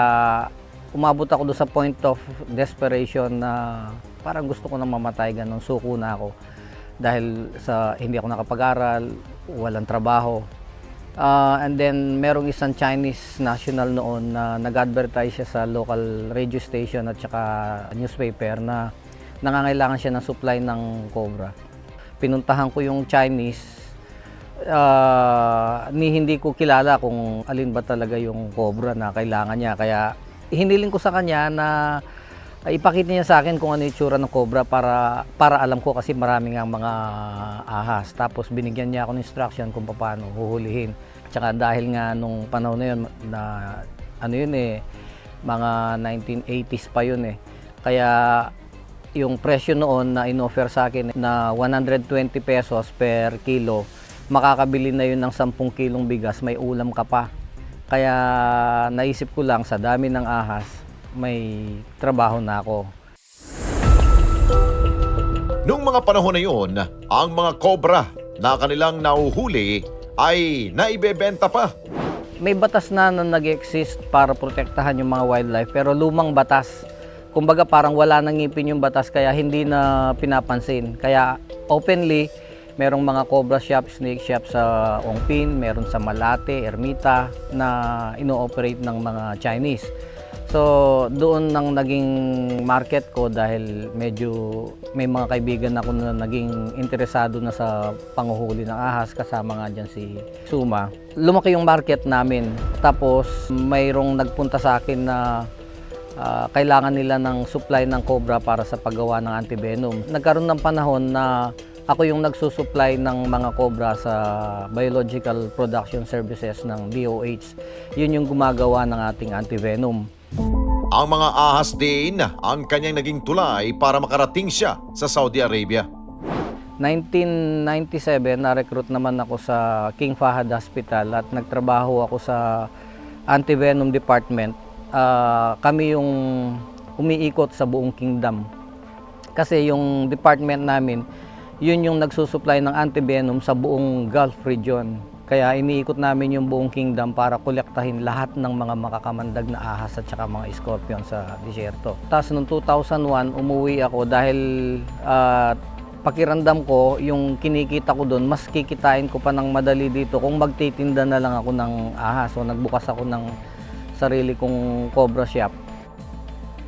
U: umabot ako doon sa point of desperation na parang gusto ko na mamatay, ganun, suko na ako dahil sa hindi ako nakapag-aral, walang trabaho. And then merong isang Chinese national noon na nag-advertise siya sa local radio station at saka newspaper na nangangailangan siya ng supply ng cobra. Pinuntahan ko yung Chinese, hindi ko kilala kung alin ba talaga yung cobra na kailangan niya. Kaya hiniling ko sa kanya na ipakita niya sa akin kung ano yung itsura ng cobra para alam ko kasi marami nga mga ahas. Tapos binigyan niya ako ng instruction kung paano huhulihin. Tsaka dahil nga nung panahon na yun, na ano yun mga 1980s pa yun Kaya yung presyo noon na inoffer sa akin na 120 pesos per kilo, makakabili na yun ng 10 kilong bigas, may ulam ka pa. Kaya naisip ko lang sa dami ng ahas, may trabaho na ako.
B: Noong mga panahon na yun, ang mga cobra na kanilang nahuhuli ay naibebenta pa.
U: May batas na nag-exist para protektahan yung mga wildlife pero lumang batas. Kumbaga parang wala nang ngipin yung batas kaya hindi na pinapansin. Kaya openly, merong mga cobra shop, snake shop sa Ongpin, meron sa Malate, Ermita na ino-operate ng mga Chinese. So doon nang naging market ko dahil medyo may mga kaibigan ako na naging interesado na sa panguhuli ng ahas, kasama nga dyan si Suma. Lumaki yung market namin, tapos mayroong nagpunta sa akin na kailangan nila ng supply ng cobra para sa paggawa ng antivenom. Nagkaroon ng panahon na ako yung nagsusupply ng mga cobra sa Biological Production Services ng DOH. Yun yung gumagawa ng ating antivenom.
B: Ang mga ahas din ang kanyang naging tulay para makarating siya sa Saudi Arabia.
U: 1997, na-recruit naman ako sa King Fahad Hospital at nagtrabaho ako sa antivenom department. Kami yung umiikot sa buong kingdom. Kasi yung department namin, yun yung nagsusupply ng antivenom sa buong Gulf region. Kaya iniikot namin yung buong kingdom para kolektahin lahat ng mga makakamandag na ahas at saka mga scorpion sa disyerto. Tapos noong 2001, umuwi ako dahil pakiramdam ko, yung kinikita ko doon, mas kikitain ko pa ng madali dito kung magtitinda na lang ako ng ahas. So nagbukas ako ng sarili kong cobra shop.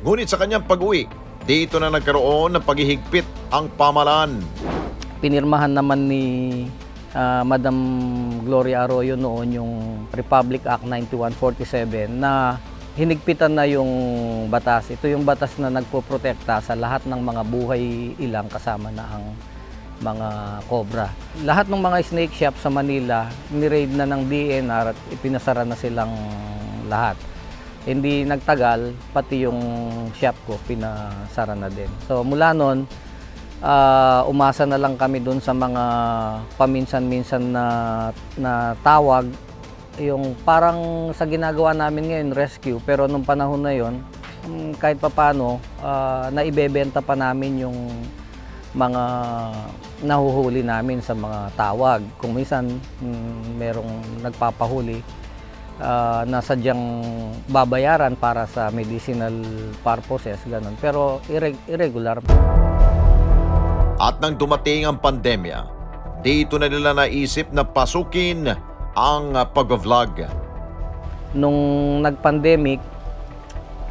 B: Ngunit sa kanyang pag-uwi, dito na nagkaroon ng paghihigpit ang pamahalaan.
U: Pinirmahan naman ni Madam Gloria Arroyo noon yung Republic Act 9147 na hinigpitan na yung batas. Ito yung batas na nagpoprotekta sa lahat ng mga buhay ilang kasama na ang mga cobra. Lahat ng mga snake shop sa Manila, ni-raid na ng DNR at ipinasara na silang lahat. Hindi nagtagal, pati yung shop ko pinasara na din. So mula nun, umasa na lang kami dun sa mga paminsan-minsan na tawag, yung parang sa ginagawa namin ngayon, rescue. Pero nung panahon na yon, kahit papano, naibebenta pa namin yung mga nahuhuli namin sa mga tawag. Kung minsan merong nagpapahuli na sadyang babayaran para sa medicinal purposes, ganun. Pero irregular.
B: At nang dumating ang pandemya, dito na nila naisip na pasukin ang pag-vlog.
U: Nung nag-pandemic,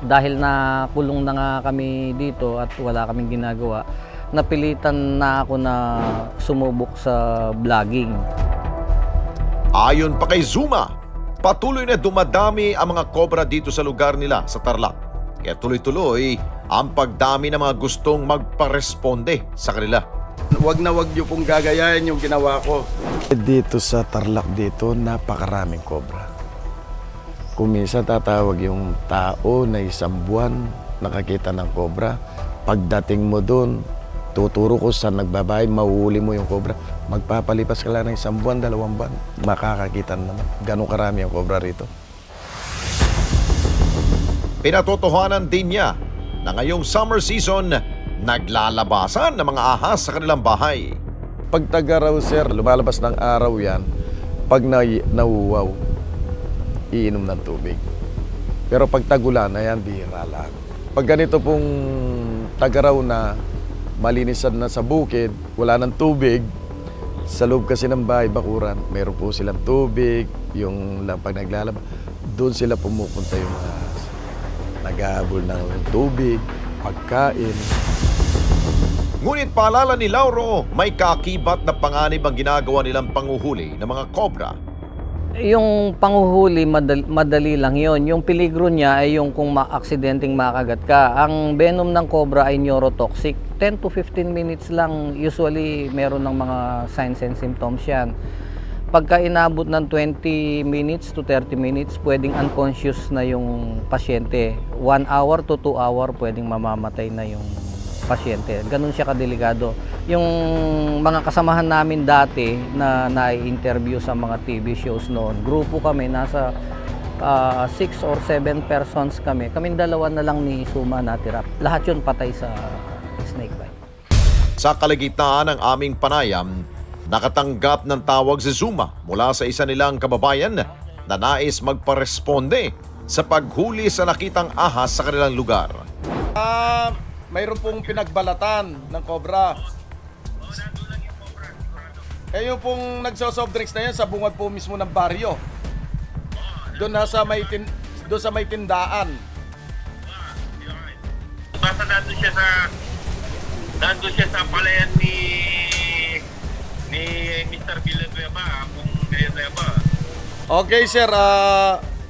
U: dahil nakulong na nga kami dito at wala kaming ginagawa, napilitan na ako na sumubok sa vlogging.
B: Ayon pa kay Zuma, patuloy na dumadami ang mga cobra dito sa lugar nila sa Tarlac. Kaya tuloy-tuloy ang pagdami ng mga gustong magparesponde sa kanila.
T: Wag na wag niyo pong gagayahin yung ginawa ko. Dito sa Tarlac dito, napakaraming cobra. Kung minsan tatawag yung tao na isang buwan nakakita ng cobra, pagdating mo doon, tuturo ko saan nagbabayad, mahuhuli mo yung cobra. Magpapalipas ka lang ng isang buwan, 2 buwan, makakakita naman. Ganun karami ang cobra rito.
B: Pinatotohanan din niya na ngayong summer season, naglalabasan ng mga ahas sa kanilang bahay.
T: Pag tag-araw, sir, lumalabas ng araw yan. Pag nauwaw, iinom ng tubig. Pero pag tagulan, ayan, bihira lang. Pag ganito pong tag-araw na, malinisan na sa bukid, wala ng tubig, sa loob kasi ng bahay, bakuran, meron po silang tubig, yung pag naglalaba, doon sila pumupunta yung mga naghahabol ng tubig, pagkain.
B: Ngunit paalala ni Lauro, may kakibat na panganib ang ginagawa nilang panguhuli ng mga cobra.
U: Yung panguhuli, madali lang yon. Yung peligro niya ay yung kung aksidenteng makagat ka. Ang venom ng cobra ay neurotoxic. 10 to 15 minutes lang, usually meron ng mga signs and symptoms yan. Pagka inabot ng 20 minutes to 30 minutes, pwedeng unconscious na yung pasyente. 1 hour to 2 hour, pwedeng mamamatay na yung pasyente. Ganun siya kadelikado. Yung mga kasamahan namin dati na na-interview sa mga TV shows noon, grupo kami, nasa 6 or 7 persons kami. Kaming 2 na lang ni Zuma natira. Lahat yun patay sa snakebite.
B: Sa kalagitnaan ng aming panayam, nakatanggap ng tawag si Zuma mula sa isa nilang kababayan na nais magparesponde sa paghuli sa nakitang ahas sa kanilang lugar.
T: Mayroon pong pinagbalatan ng cobra. Yung pong nagsosoft drinks na yan sa bungad po mismo ng baryo. Doon sa may tindaan.
V: Basta nandun siya sa palayan ni Mr. Villanueva, kung Villanueva.
T: Okay, sir.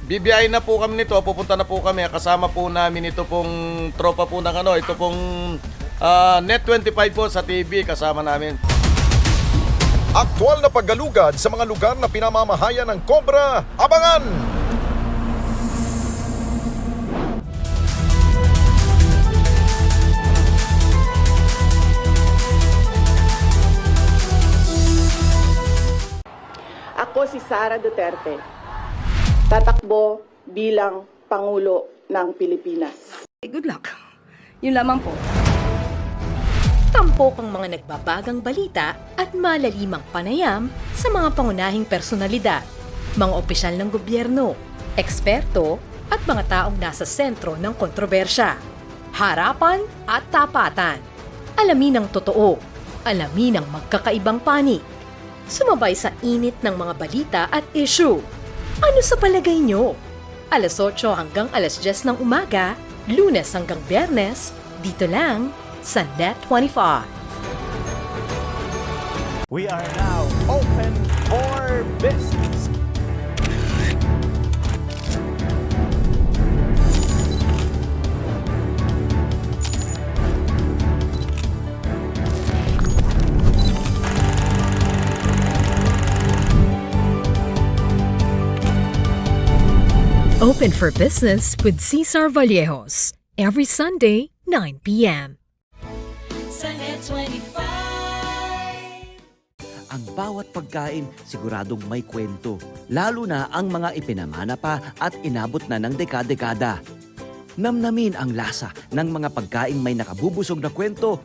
T: BBI na po kami nito. Pupunta na po kami. Kasama po namin ito pong tropa po ng ito pong Net25 po sa TV. Kasama namin.
B: Aktual na paggalugad sa mga lugar na pinamamahayan ng cobra. Abangan!
W: Ako si Sara Duterte, tatakbo bilang Pangulo ng Pilipinas.
P: Good luck. Yun lamang po. Tampok ang mga nagbabagang balita at malalimang panayam sa mga pangunahing personalidad, mga opisyal ng gobyerno, eksperto at mga taong nasa sentro ng kontrobersya. Harapan at tapatan. Alamin ang totoo. Alamin ang magkakaibang panig. Sumabay sa init ng mga balita at issue. Ano sa palagay nyo? Alas 8 hanggang alas 10 ng umaga, Lunes hanggang Biyernes, dito lang sa Net25.
M: We are now open for business.
K: Open for Business with Cesar Vallejos. Every Sunday, 9 p.m.
N: Sunnet 25.
J: Ang bawat pagkain siguradong may kwento, lalo na ang mga ipinamana pa at inabot na ng dekada-dekada. Namnamin ang lasa ng mga pagkaing may nakabubusog na kwento.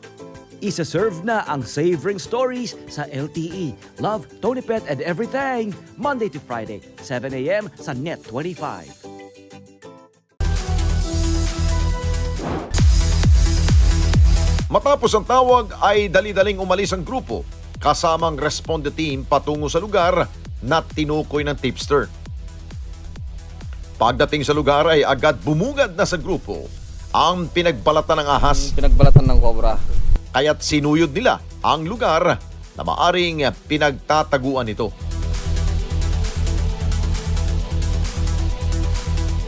J: Isa-serve na ang Savoring Stories sa LTE. Love, Tony Pet, and Everything. Monday to Friday, 7 a.m. sa Net 25.
B: Matapos ang tawag ay dali-daling umalis ang grupo kasamang responde team patungo sa lugar na tinukoy ng tipster. Pagdating sa lugar ay agad bumungad na sa grupo ang pinagbalatan ng ahas.
U: Pinagbalatan ng kobra.
B: Kaya't sinuyod nila ang lugar na maaring pinagtataguan nito.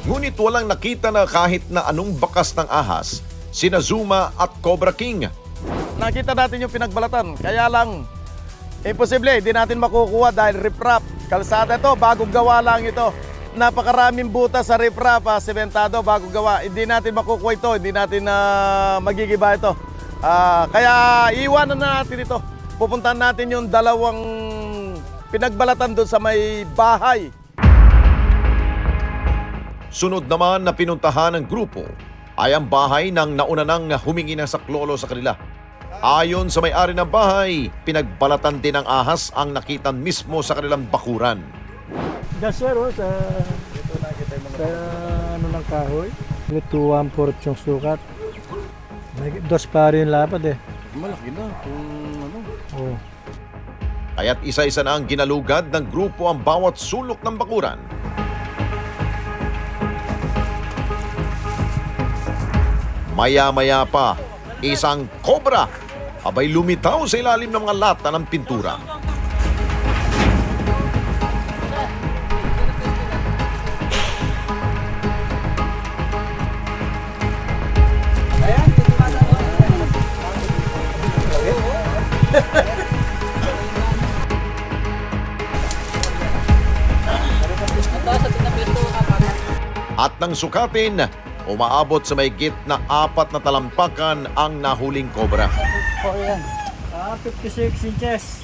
B: Ngunit walang nakita na kahit na anong bakas ng ahas, sina Zuma at Cobra King.
T: Nakita natin yung pinagbalatan, kaya lang imposible, hindi natin makukuha dahil riprap. Kalsada ito, bagong gawa lang ito. Napakaraming butas sa riprap, sementado, bagong gawa. Hindi natin makukuha ito, hindi natin magigiba ito. Kaya iwanan na natin ito. Pupuntahan natin yung dalawang pinagbalatan doon sa may bahay.
B: Sunod naman na pinuntahan ng grupo ay ang bahay ng nauna nang humingi ng saklolo sa kanila. Ayon sa may-ari ng bahay, pinagbalatan din ng ahas ang nakitan mismo sa kanilang bakuran.
M: Sir, sa ano ng kahoy. Ito 1/4 yung sukat. May 2 pa rin lapad eh.
T: Malaki na kung ano.
M: Oo.
B: Kaya't isa-isa na ang ginalugad ng grupo ang bawat sulok ng bakuran. Maya-maya pa, isang kobra abay lumitaw sa ilalim ng mga lata ng pintura. At nang sukatin, umaabot sa mahigit na 4 na talampakan ang nahuling kobra.
M: Oh, yan. 56 inches.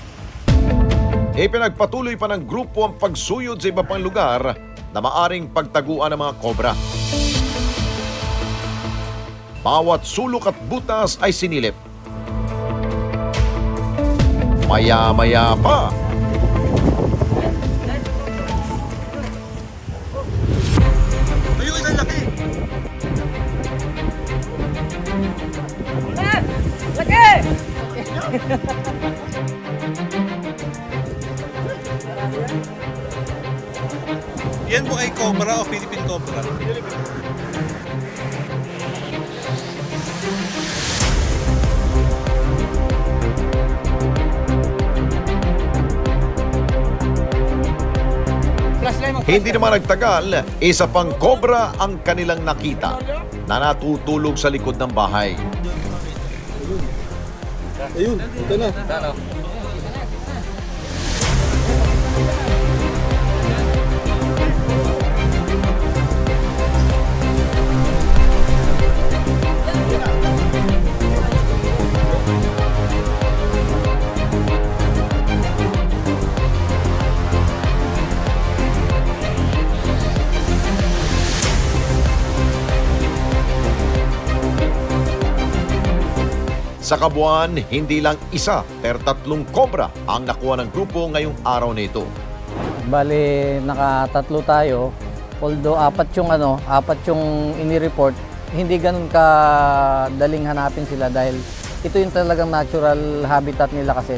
B: Ipinagpatuloy pa ng grupo ang pagsuyod sa iba pang lugar na maaring pagtaguan ng mga kobra. Bawat sulok at butas ay sinilip. Maya-maya pa,
C: Yan po ay cobra o Philippine cobra?
B: hindi naman nagtagal, isa pang kobra ang kanilang nakita na natutulog sa likod ng bahay.
C: Ayun, ito na.
B: Sa kabuuan, hindi lang isa pero 3 kobra ang nakuha ng grupo ngayong araw na ito.
U: Bali, nakatatlo tayo. Although apat yung ini-report, hindi ganun ka daling hanapin sila dahil ito yung talagang natural habitat nila kasi.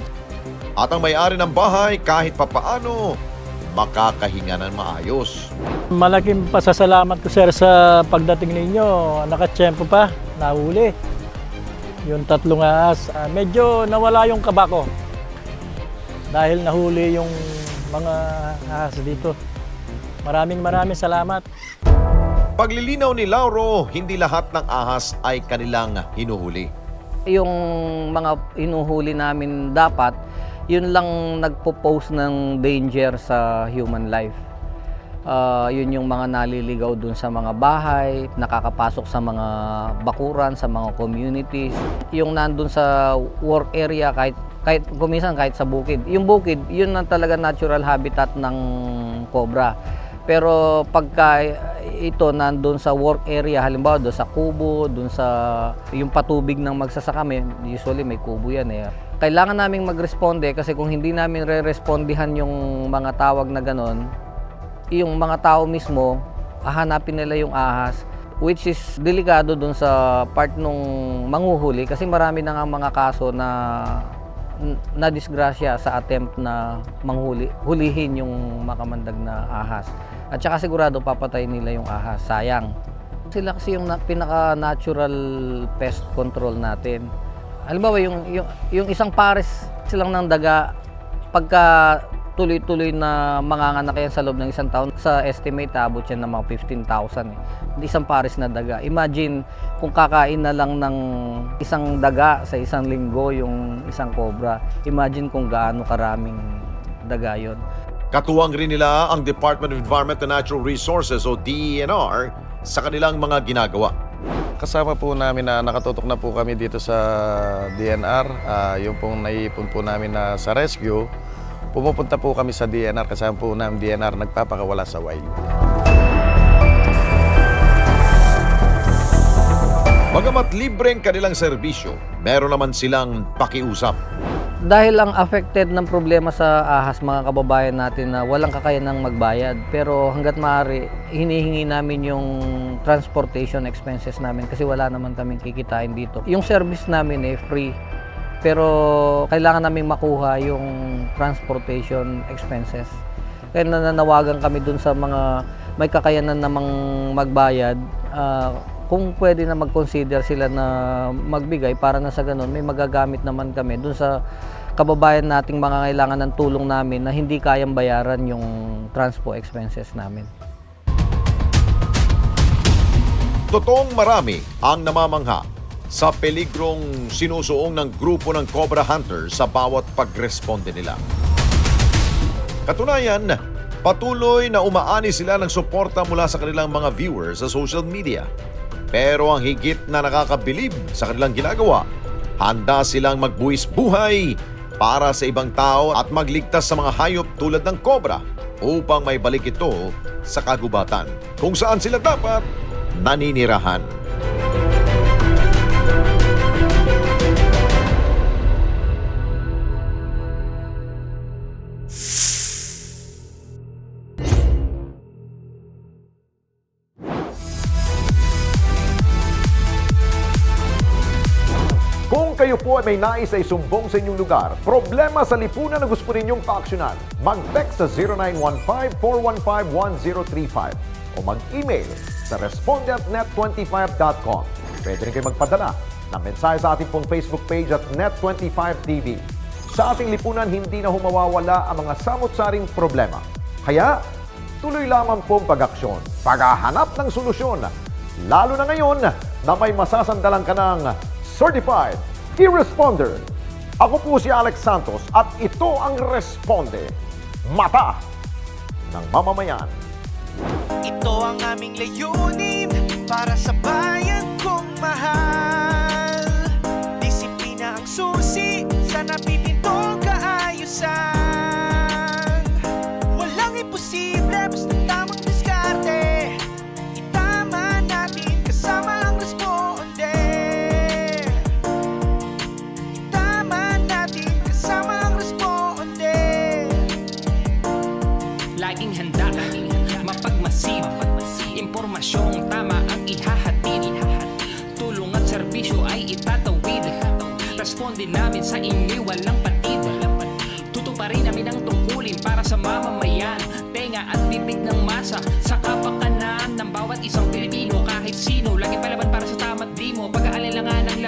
B: At ang may-ari ng bahay kahit papaano makakahinga ng maayos.
M: Malaking pasasalamat ko sir sa pagdating ninyo. Nakatsyempo pa, nahuli. Yung 3 ahas, medyo nawala yung kaba ko dahil nahuli yung mga ahas dito. Maraming salamat.
B: Paglilinaw ni Lauro, hindi lahat ng ahas ay kanilang hinuhuli.
U: Yung mga hinuhuli namin dapat, yun lang nagpo-pose ng danger sa human life. Yun yung mga naliligaw dun sa mga bahay, nakakapasok sa mga bakuran, sa mga communities. Yung nandun sa work area, kahit kuminsan kahit sa bukid. Yung bukid, yun ang talaga natural habitat ng cobra. Pero pagka ito nandun sa work area, halimbawa doon sa kubo, doon sa yung patubig ng magsasaka, usually may kubo yan eh. Kailangan naming magresponde kasi kung hindi namin re-respondihan yung mga tawag na ganon, yung mga tao mismo, hahanapin nila yung ahas, which is delikado doon sa part nung manghuhuli kasi marami na nga mga kaso na disgrasya sa attempt na hulihin yung makamandag na ahas. At saka sigurado papatay nila yung ahas, sayang. Sila kasi yung pinaka-natural pest control natin. Halimbawa, yung isang pares silang ng daga, pagka tuloy-tuloy na manganganak yan sa loob ng isang taon, sa estimate, abot yan ng mga 15,000 eh. Isang pares na daga. Imagine kung kakain na lang ng isang daga sa isang linggo yung isang cobra. Imagine kung gaano karaming daga yon.
B: Katuwang rin nila ang Department of Environment and Natural Resources o DENR sa kanilang mga ginagawa.
T: Kasama po namin na nakatutok na po kami dito sa DNR. Yung pong naiipon po namin na sa rescue, pumupunta po kami sa DNR, kasama po namin DNR nagpapakawala sa wild.
B: Bagamat libreng kanilang serbisyo, meron naman silang pakiusap.
U: Dahil ang affected ng problema sa ahas, mga kababayan natin na walang kakayanang magbayad. Pero hanggat maaari, hinihingi namin yung transportation expenses namin kasi wala naman kaming kikitain dito. Yung service namin free. Pero kailangan namin makuha yung transportation expenses. Kaya nananawagan kami dun sa mga may kakayanan namang magbayad, kung pwede na mag-consider sila na magbigay para na sa ganun, may magagamit naman kami dun sa kababayan nating mga kailangan ng tulong namin na hindi kayang bayaran yung transpo expenses namin.
B: Totoong marami ang namamangha sa peligrong sinusuong ng grupo ng Cobra Hunters sa bawat pagresponde nila. Katunayan, patuloy na umaani sila ng suporta mula sa kanilang mga viewers sa social media. Pero ang higit na nakakabilib sa kanilang ginagawa, handa silang magbuwis buhay para sa ibang tao at magligtas sa mga hayop tulad ng cobra upang may balik ito sa kagubatan kung saan sila dapat naninirahan.
A: Kung kayo po ay may nais na isumbong sa inyong lugar, problema sa lipunan na gusto ninyong paaksyonan, mag-text sa 0915-415-1035 o mag-email sa responde@net25.com. Pwede rin kayo magpadala ng mensahe sa ating pong Facebook page at Net25TV. Sa ating lipunan, hindi na humawawala ang mga samot-saring problema. Kaya, tuloy lamang pong pag-aksyon, paghahanap ng solusyon, lalo na ngayon na may masasandalan ka ng Certified E-Responder. Ako po si Alex Santos at ito ang Responde, mata ng mamamayan.
D: Ito ang aming layunin para sa bayan kong mahal. Disiplina ang susi sa napipintong kaayusan. Walang imposible, basta tamang diskarte. Itama natin kasama ang Responde. Itama natin kasama ang Responde. Laging handa, mapagmasid, impormasyong tama ang ihahatid. Tulong at serbisyo ay itatawid. Responde namin sa inyo walang patid. Tutuparin namin ang tungkulin para sa mamamayan. Tenga at bibig ng masa sa kapakanan ng bawat isang Pilipino. Kahit sino, lagi palaban para sa tama't di mo. Pag-aalilangan ng